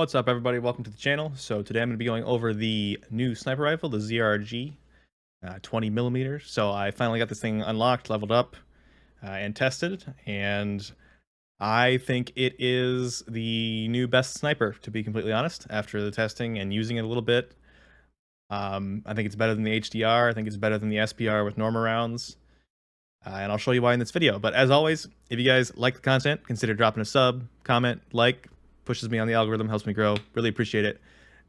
What's up, everybody? Welcome to the channel. So today I'm going to be going over the new sniper rifle, the ZRG 20 millimeters. So I finally got this thing unlocked, leveled up, and tested, and I think it is the new best sniper, to be completely honest, after the testing and using it a little bit. I think it's better than the HDR. I think it's better than the SPR with normal rounds. And I'll show you why in this video. But as always, if you guys like the content, consider dropping a sub, comment, like. Pushes me on the algorithm, helps me grow. Really appreciate it.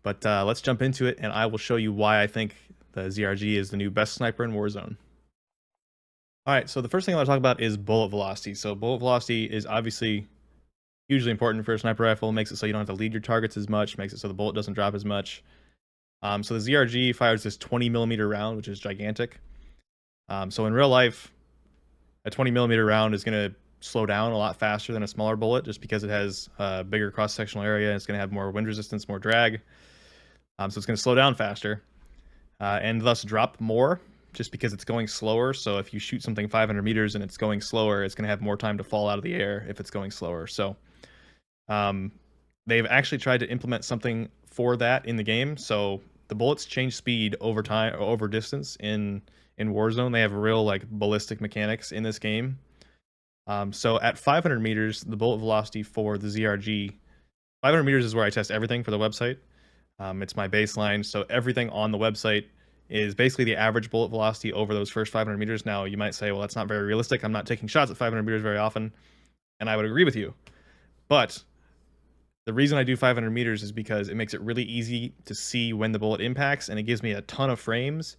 But let's jump into it, and I will show you why I think the ZRG is the new best sniper in Warzone. All right, so the first thing I want to talk about is bullet velocity. So bullet velocity is obviously hugely important for a sniper rifle. Makes it so you don't have to lead your targets as much. Makes it so the bullet doesn't drop as much. So the ZRG fires this 20 millimeter round, which is gigantic. So in real life, a 20 millimeter round is going to slow down a lot faster than a smaller bullet, just because it has a bigger cross-sectional area. It's going to have more wind resistance, more drag. So it's going to slow down faster and thus drop more, just because it's going slower. So if you shoot something 500 meters and it's going slower, it's going to have more time to fall out of the air if it's going slower. So they've actually tried to implement something for that in the game. So the bullets change speed over time, or over distance in Warzone. They have real like ballistic mechanics in this game. So at 500 meters, the bullet velocity for the ZRG, 500 meters is where I test everything for the website. It's my baseline, so everything on the website is basically the average bullet velocity over those first 500 meters. Now, you might say, well, that's not very realistic. I'm not taking shots at 500 meters very often, and I would agree with you. But the reason I do 500 meters is because it makes it really easy to see when the bullet impacts, and it gives me a ton of frames,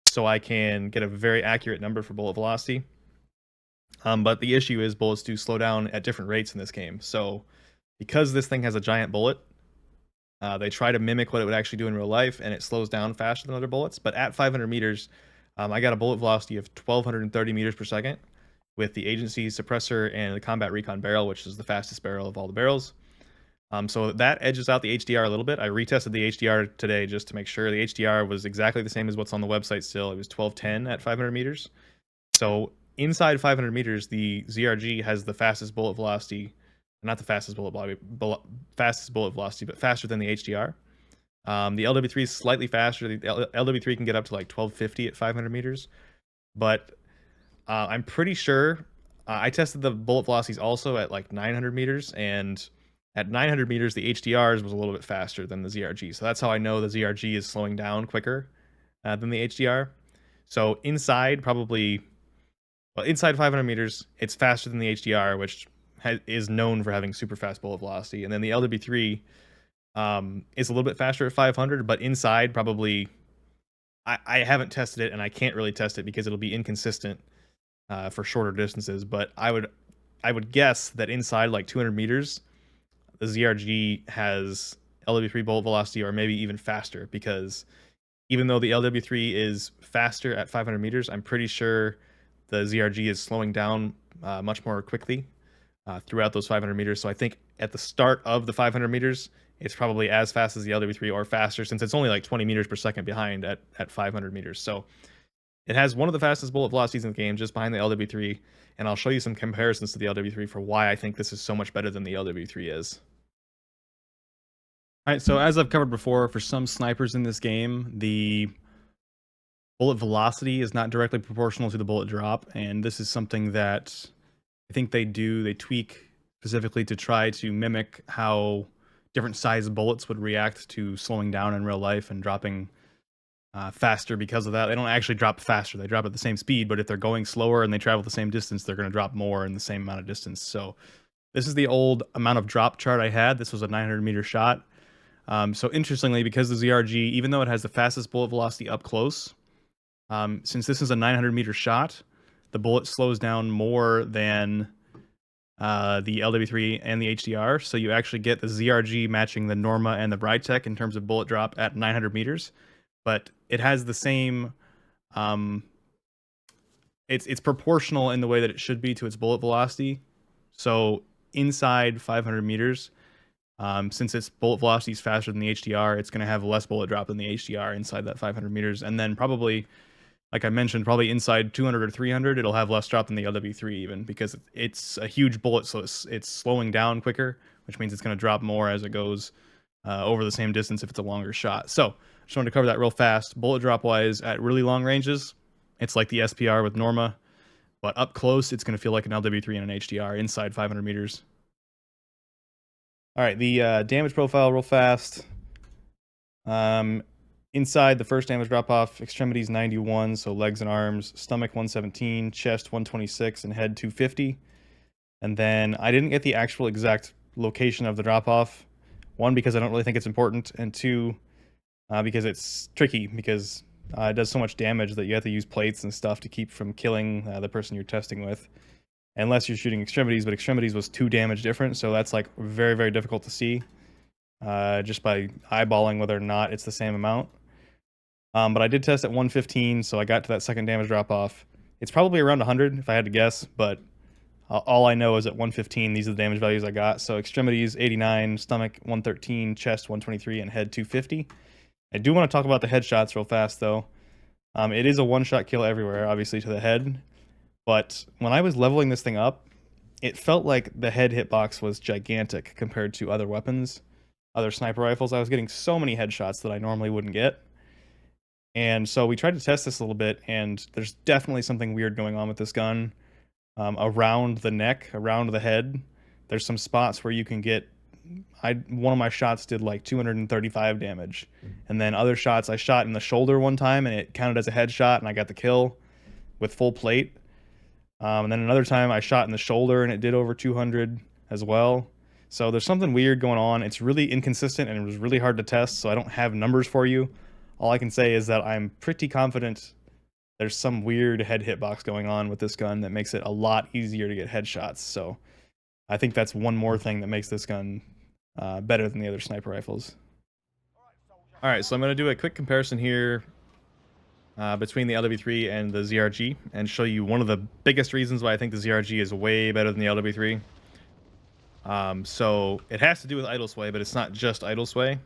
so I can get a very accurate number for bullet velocity. But the issue is bullets do slow down at different rates in this game. So because this thing has a giant bullet, they try to mimic what it would actually do in real life, and it slows down faster than other bullets. But at 500 meters, I got a bullet velocity of 1,230 meters per second with the agency suppressor and the combat recon barrel, which is the fastest barrel of all the barrels. So that edges out the HDR a little bit. I retested the HDR today just to make sure. The HDR was exactly the same as what's on the website still. It was 1210 at 500 meters. So inside 500 meters, the ZRG has the fastest bullet velocity, not the fastest bullet velocity, but faster than the HDR. The LW3 is slightly faster. The LW3 can get up to like 1250 at 500 meters, but I'm pretty sure I tested the bullet velocities also at like 900 meters, and at 900 meters, the HDRs was a little bit faster than the ZRG. So that's how I know the ZRG is slowing down quicker than the HDR. So inside, probably. Well, inside 500 meters, it's faster than the HDR, which is known for having super fast bullet velocity. And then the LW3 is a little bit faster at 500, but inside probably, I haven't tested it, and I can't really test it because it'll be inconsistent for shorter distances. But I would guess that inside like 200 meters, the ZRG has LW3 bullet velocity, or maybe even faster, because even though the LW3 is faster at 500 meters, I'm pretty sure the ZRG is slowing down much more quickly throughout those 500 meters. So I think at the start of the 500 meters, it's probably as fast as the LW3 or faster, since it's only like 20 meters per second behind at 500 meters. So it has one of the fastest bullet velocities in the game, just behind the LW3. And I'll show you some comparisons to the LW3 for why I think this is so much better than the LW3 is. All right, so as I've covered before, for some snipers in this game, the bullet velocity is not directly proportional to the bullet drop, and this is something that I think they tweak specifically to try to mimic how different size bullets would react to slowing down in real life and dropping faster because of that. They don't actually drop faster, they drop at the same speed, but if they're going slower and they travel the same distance, they're going to drop more in the same amount of distance. So this is the old amount of drop chart I had. This was a 900 meter shot. So interestingly, because the ZRG, even though it has the fastest bullet velocity up close, since this is a 900 meter shot, the bullet slows down more than the LW3 and the HDR. So you actually get the ZRG matching the Norma and the Brytech in terms of bullet drop at 900 meters. But it has the same, it's proportional in the way that it should be to its bullet velocity. So inside 500 meters, since its bullet velocity is faster than the HDR, it's going to have less bullet drop than the HDR inside that 500 meters. And then probably, like I mentioned, probably inside 200 or 300, it'll have less drop than the LW3 even, because it's a huge bullet, so it's slowing down quicker, which means it's going to drop more as it goes over the same distance if it's a longer shot. So just wanted to cover that real fast. Bullet drop wise, at really long ranges, it's like the SPR with Norma, but up close, it's going to feel like an LW3 and an HDR inside 500 meters. All right, the damage profile real fast. Inside, the first damage drop off, extremities 91, so legs and arms, stomach 117, chest 126, and head 250. And then I didn't get the actual exact location of the drop off. One, because I don't really think it's important, and two, because it's tricky, because it does so much damage that you have to use plates and stuff to keep from killing the person you're testing with. Unless you're shooting extremities, but extremities was 2 damage different, so that's like very, very difficult to see just by eyeballing whether or not it's the same amount. But I did test at 115, so I got to that second damage drop off. It's probably around 100 if I had to guess, but all I know is at 115, these are the damage values I got. So extremities 89, stomach 113, chest 123, and head 250. I do want to talk about the headshots real fast, though. It is a one-shot kill everywhere, obviously, to the head. But when I was leveling this thing up, it felt like the head hitbox was gigantic compared to other weapons, other sniper rifles. I was getting so many headshots that I normally wouldn't get. And so we tried to test this a little bit, and there's definitely something weird going on with this gun. Around the neck, around the head, there's some spots where you can get... one of my shots did like 235 damage. And then other shots, I shot in the shoulder one time, and it counted as a headshot, and I got the kill with full plate. And then another time I shot in the shoulder and it did over 200 as well. So there's something weird going on. It's really inconsistent and it was really hard to test, so I don't have numbers for you. All I can say is that I'm pretty confident there's some weird head hitbox going on with this gun that makes it a lot easier to get headshots. So I think that's one more thing that makes this gun better than the other sniper rifles. Alright, so I'm going to do a quick comparison here between the LW3 and the ZRG, and show you one of the biggest reasons why I think the ZRG is way better than the LW3. So it has to do with idle sway, but it's not just idle sway.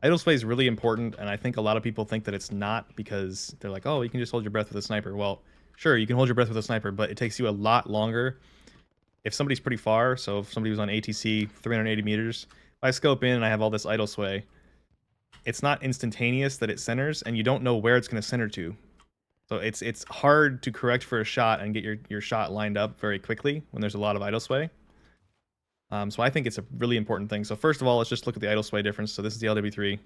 Idle sway is really important, and I think a lot of people think that it's not because they're like, oh, you can just hold your breath with a sniper. Well, sure, you can hold your breath with a sniper, but it takes you a lot longer. If somebody's pretty far, so if somebody was on ATC 380 meters, if I scope in and I have all this idle sway, it's not instantaneous that it centers, and you don't know where it's going to center to. So it's hard to correct for a shot and get your shot lined up very quickly when there's a lot of idle sway. So I think it's a really important thing. So first of all, let's just look at the idle sway difference. So this is the LW3.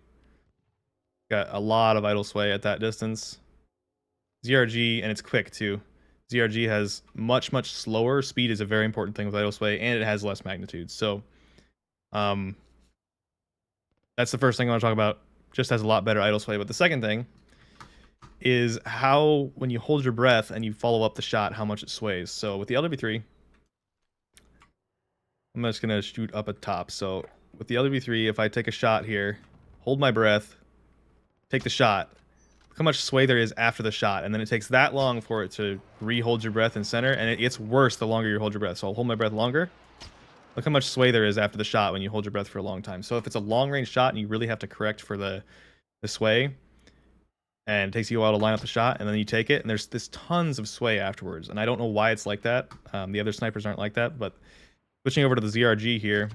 Got a lot of idle sway at that distance. ZRG, and it's quick too. ZRG has much, much slower. Speed is a very important thing with idle sway, and it has less magnitude. So that's the first thing I want to talk about. Just has a lot better idle sway. But the second thing is how, when you hold your breath and you follow up the shot, how much it sways. So with the LW3, I'm just going to shoot up at top. So with the LW3, if I take a shot here, hold my breath, take the shot, look how much sway there is after the shot. And then it takes that long for it to re-hold your breath in center. And it gets worse the longer you hold your breath. So I'll hold my breath longer. Look how much sway there is after the shot when you hold your breath for a long time. So if it's a long-range shot and you really have to correct for the sway, and it takes you a while to line up the shot, and then you take it, and there's tons of sway afterwards. And I don't know why it's like that. The other snipers aren't like that, but switching over to the ZRG here,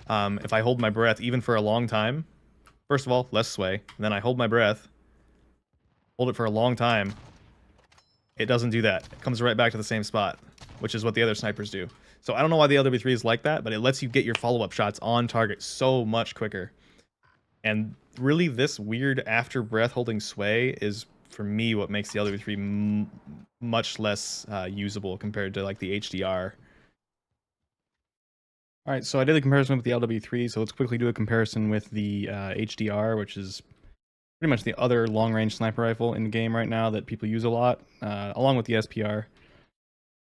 if I hold my breath even for a long time, first of all, less sway, and then I hold my breath, hold it for a long time, it doesn't do that. It comes right back to the same spot, which is what the other snipers do. So I don't know why the LW3 is like that, but it lets you get your follow-up shots on target so much quicker. And really, this weird after-breath holding sway is, for me, what makes the LW3 much less usable compared to like the HDR. All right, so I did the comparison with the LW3, so let's quickly do a comparison with the HDR, which is pretty much the other long-range sniper rifle in the game right now that people use a lot, along with the SPR.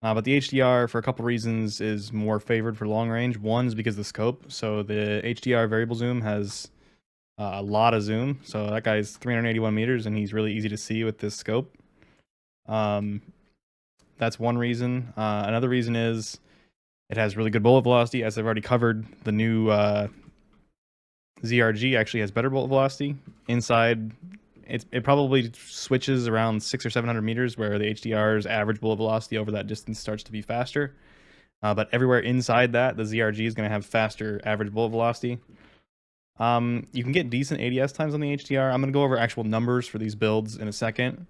But the HDR, for a couple reasons, is more favored for long range. One is because of the scope. So the HDR variable zoom has a lot of zoom. So that guy's 381 meters, and he's really easy to see with this scope. That's one reason. Another reason is it has really good bullet velocity. As I've already covered, the new ZRG actually has better bullet velocity. Inside, it probably switches around 600 or 700 meters, where the HDR's average bullet velocity over that distance starts to be faster. But everywhere inside that, the ZRG is going to have faster average bullet velocity. You can get decent ADS times on the HDR. I'm going to go over actual numbers for these builds in a second.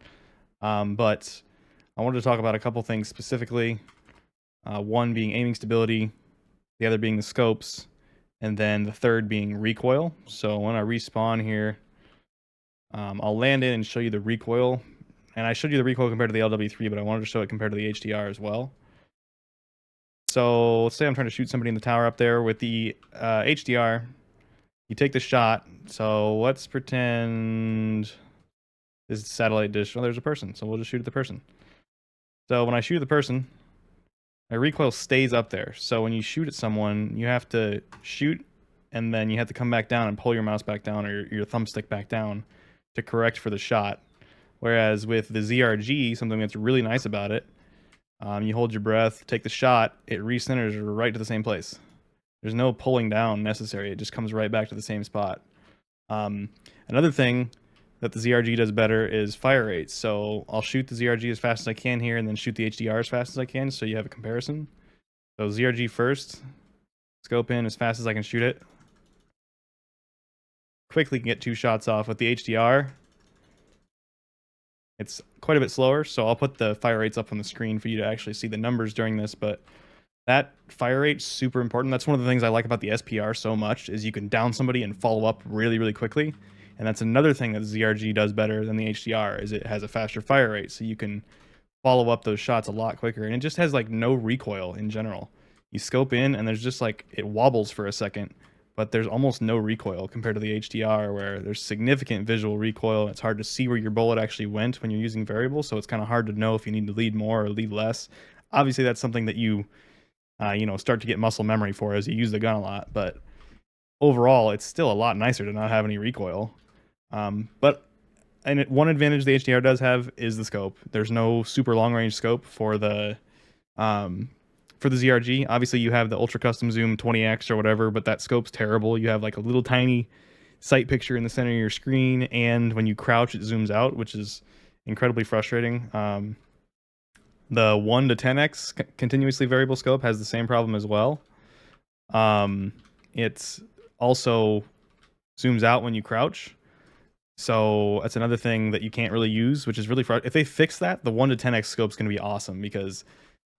But I wanted to talk about a couple things specifically. One being aiming stability, the other being the scopes, and then the third being recoil. So when I respawn here, I'll land in and show you the recoil. And I showed you the recoil compared to the LW3, but I wanted to show it compared to the HDR as well. So let's say I'm trying to shoot somebody in the tower up there with the HDR. You take the shot. So let's pretend this is satellite dish. Oh, there's a person. So we'll just shoot at the person. So when I shoot at the person, my recoil stays up there. So when you shoot at someone, you have to shoot, and then you have to come back down and pull your mouse back down or your thumbstick back down to correct for the shot. Whereas with the ZRG, something that's really nice about it, you hold your breath, take the shot, it recenters right to the same place. There's no pulling down necessary. It just comes right back to the same spot. Another thing that the ZRG does better is fire rate. So I'll shoot the ZRG as fast as I can here and then shoot the HDR as fast as I can so you have a comparison. So ZRG first, scope in as fast as I can shoot it. Quickly get 2 shots off. With the HDR, it's quite a bit slower, so I'll put the fire rates up on the screen for you to actually see the numbers during this, but that fire rate's super important. That's one of the things I like about the SPR so much, is you can down somebody and follow up really, really quickly. And that's another thing that ZRG does better than the HDR, is it has a faster fire rate, so you can follow up those shots a lot quicker. And it just has like no recoil in general. You scope in and there's just like, it wobbles for a second, but there's almost no recoil compared to the HDR, where there's significant visual recoil. It's hard to see where your bullet actually went when you're using variables, so it's kind of hard to know if you need to lead more or lead less. Obviously, that's something that you start to get muscle memory for as you use the gun a lot, but overall, it's still a lot nicer to not have any recoil. But one advantage the HDR does have is the scope. There's no super long range scope for the ZRG. Obviously, you have the ultra custom zoom 20x or whatever, but that scope's terrible. You have like a little tiny sight picture in the center of your screen, and when you crouch, it zooms out, which is incredibly frustrating. The 1 to 10x continuously variable scope has the same problem as well. It's also zooms out when you crouch. So that's another thing that you can't really use, which is really frustrating. If they fix that, the 1 to 10x scope is going to be awesome, because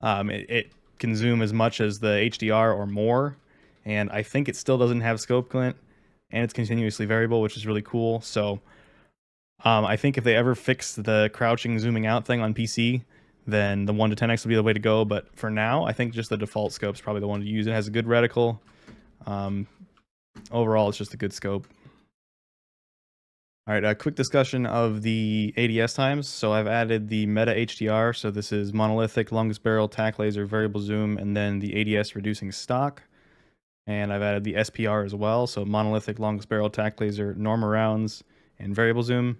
it can zoom as much as the HDR or more. And I think it still doesn't have scope glint, and it's continuously variable, which is really cool. So I think if they ever fix the crouching zooming out thing on PC, then the 1 to 10x will be the way to go. But for now, I think just the default scope is probably the one to use. It has a good reticle. Overall, it's just a good scope. All right, a quick discussion of the ADS times. So I've added the meta HDR. So this is monolithic, longest barrel, tack laser, variable zoom, and then the ADS reducing stock. And I've added the SPR as well. So monolithic, longest barrel, tack laser, normal rounds, and variable zoom.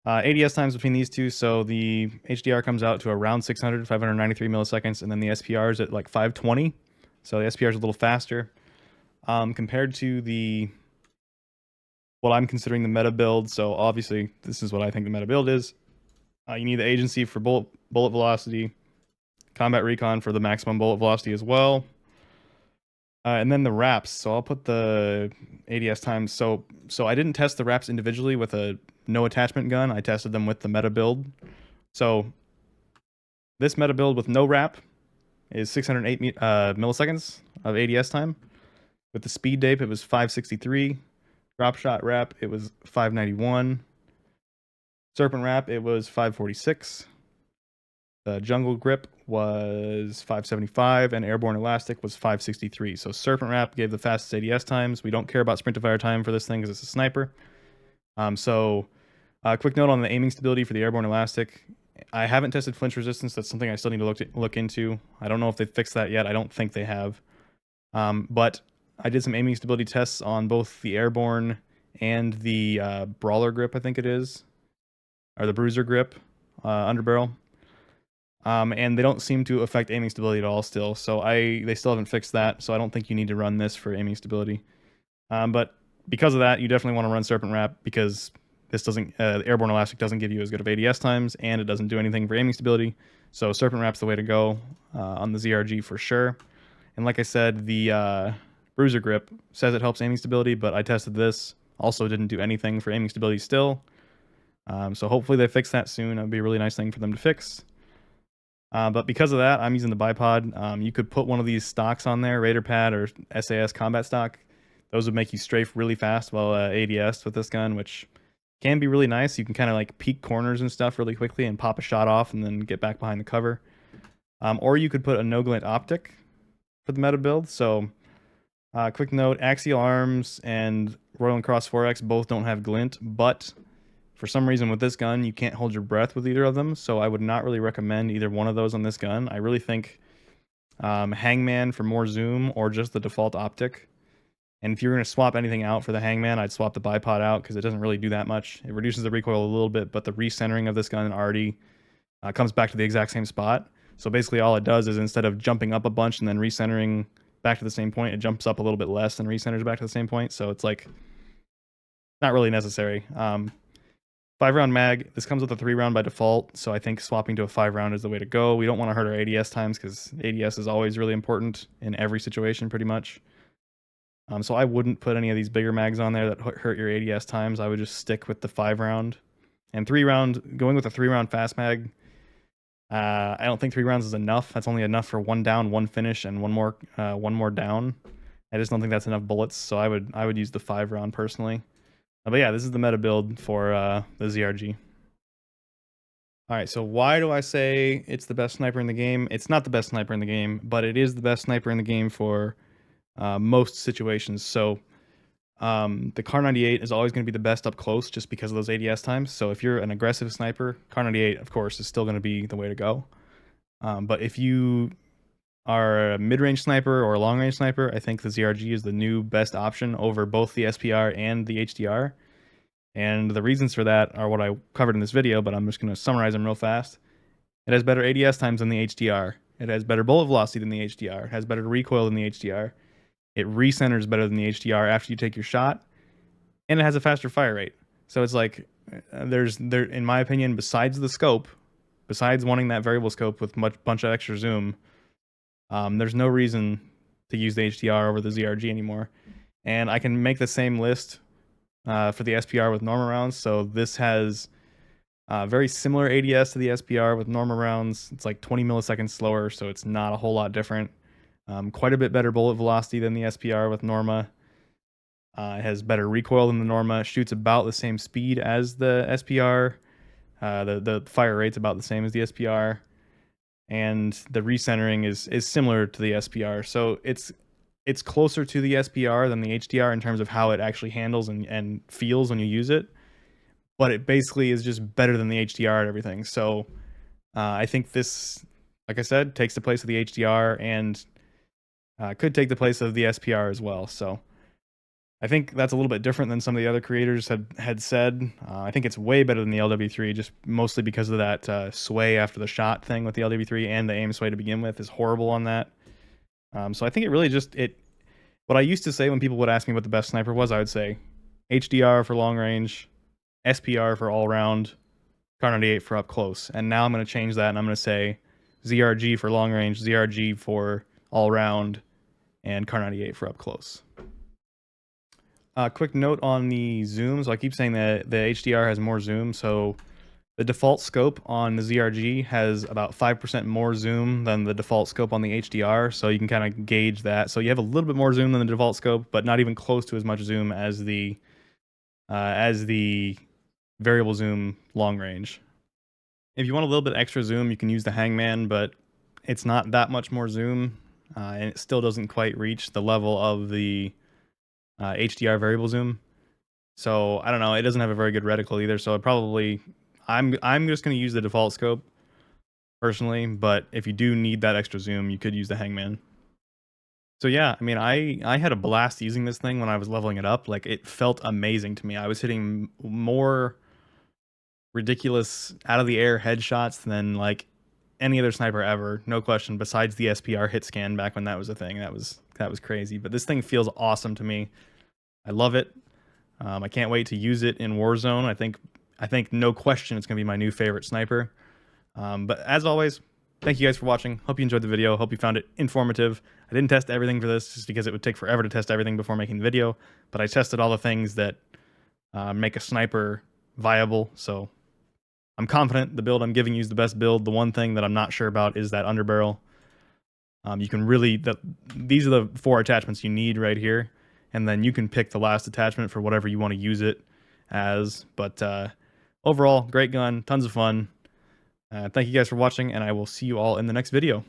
ADS times between these two. So the HDR comes out to around 600, 593 milliseconds, and then the SPR is at like 520. So the SPR is a little faster. Compared to what I'm considering the meta build. So obviously this is what I think the meta build is. You need the agency for bullet velocity, combat recon for the maximum bullet velocity as well. And then the wraps. So I'll put the ADS times. So I didn't test the wraps individually with a no attachment gun. I tested them with the meta build. So this meta build with no wrap is 608 milliseconds of ADS time. With the speed dape, it was 563. Drop shot wrap, it was 591. Serpent wrap, it was 546. The jungle grip was 575, and airborne elastic was 563. So serpent wrap gave the fastest ADS times. We don't care about sprint to fire time for this thing because it's a sniper. Quick note on the aiming stability for the airborne elastic. I haven't tested flinch resistance. That's something I still need to look into. I don't know if they've fixed that yet. I don't think they have. But I did some aiming stability tests on both the airborne and the brawler grip, I think it is, or the bruiser grip, underbarrel. And they don't seem to affect aiming stability at all still. So they still haven't fixed that. So I don't think you need to run this for aiming stability. But because of that, you definitely want to run serpent wrap, because this doesn't, the airborne elastic doesn't give you as good of ADS times, and it doesn't do anything for aiming stability. So serpent wrap's the way to go on the ZRG for sure. And like I said, the Bruiser Grip says it helps aiming stability, but I tested this. Also didn't do anything for aiming stability still. So hopefully they fix that soon. That would be a really nice thing for them to fix. But because of that, I'm using the bipod. You could put one of these stocks on there, Raider Pad or SAS combat stock. Those would make you strafe really fast while ADS with this gun, which can be really nice. You can kind of like peek corners and stuff really quickly and pop a shot off and then get back behind the cover. Or you could put a no glint optic for the meta build. So quick note, Axial Arms and Royal and Cross 4X both don't have glint, but for some reason with this gun, you can't hold your breath with either of them, so I would not really recommend either one of those on this gun. I really think Hangman for more zoom or just the default optic. And if you're going to swap anything out for the Hangman, I'd swap the bipod out because it doesn't really do that much. It reduces the recoil a little bit, but the recentering of this gun already comes back to the exact same spot. So basically all it does is instead of jumping up a bunch and then recentering back to the same point, it jumps up a little bit less and recenters back to the same point. So it's like not really necessary. 5-round mag. This comes with a 3-round by default, so I think swapping to a 5-round is the way to go. We don't want to hurt our ADS times because ADS is always really important in every situation pretty much. So I wouldn't put any of these bigger mags on there that hurt your ADS times. I would just stick with the 5-round. And 3-round, going with a 3-round fast mag, I don't think 3 rounds is enough. That's only enough for 1 down, 1 finish, and one more down. I just don't think that's enough bullets, so I would use the 5-round personally. But yeah, this is the meta build for the ZRG. Alright, so why do I say it's the best sniper in the game? It's not the best sniper in the game, but it is the best sniper in the game for most situations. So the Kar98 is always going to be the best up close just because of those ADS times. So if you're an aggressive sniper, Kar98, of course, is still going to be the way to go. But if you are a mid-range sniper or a long-range sniper, I think the ZRG is the new best option over both the SPR and the HDR. And the reasons for that are what I covered in this video, but I'm just going to summarize them real fast. It has better ADS times than the HDR. It has better bullet velocity than the HDR. It has better recoil than the HDR. It recenters better than the HDR after you take your shot. And it has a faster fire rate. So it's like, in my opinion, besides the scope, besides wanting that variable scope with bunch of extra zoom, there's no reason to use the HDR over the ZRG anymore. And I can make the same list for the SPR with normal rounds. So this has very similar ADS to the SPR with normal rounds. It's like 20 milliseconds slower, so it's not a whole lot different. Quite a bit better bullet velocity than the SPR with Norma. It has better recoil than the Norma. Shoots about the same speed as the SPR. The fire rate's about the same as the SPR. And the recentering is similar to the SPR. So it's closer to the SPR than the HDR in terms of how it actually handles and feels when you use it. But it basically is just better than the HDR at everything. So I think this, like I said, takes the place of the HDR and could take the place of the SPR as well. So I think that's a little bit different than some of the other creators had said. I think it's way better than the LW3, just mostly because of that sway after the shot thing with the LW3, and the aim sway to begin with is horrible on that. So I think it really just, what I used to say when people would ask me what the best sniper was, I would say HDR for long range, SPR for all round, Kar98 for up close. And now I'm going to change that and I'm going to say ZRG for long range, ZRG for all round, and Kar98 for up close. Quick note on the zoom. So I keep saying that the HDR has more zoom. So the default scope on the ZRG has about 5% more zoom than the default scope on the HDR. So you can kind of gauge that. So you have a little bit more zoom than the default scope, but not even close to as much zoom as the variable zoom long range. If you want a little bit extra zoom, you can use the Hangman, but it's not that much more zoom, and it still doesn't quite reach the level of the HDR variable zoom. So I don't know, it doesn't have a very good reticle either, so I'm just going to use the default scope personally, but if you do need that extra zoom, you could use the Hangman. So yeah, I mean, I had a blast using this thing when I was leveling it up. Like, it felt amazing to me. I was hitting more ridiculous out of the air headshots than like any other sniper ever, no question, besides the SPR hit scan back when that was a thing. That was crazy. But this thing feels awesome to me. I love it. I can't wait to use it in Warzone. I think no question it's gonna be my new favorite sniper. But as always, thank you guys for watching. Hope you enjoyed the video. Hope you found it informative. I didn't test everything for this just because it would take forever to test everything before making the video, but I tested all the things that make a sniper viable, so I'm confident the build I'm giving you is the best build. The one thing that I'm not sure about is that underbarrel. You can really, these are the 4 attachments you need right here, and then you can pick the last attachment for whatever you want to use it as. But overall, great gun, tons of fun. Thank you guys for watching, and I will see you all in the next video.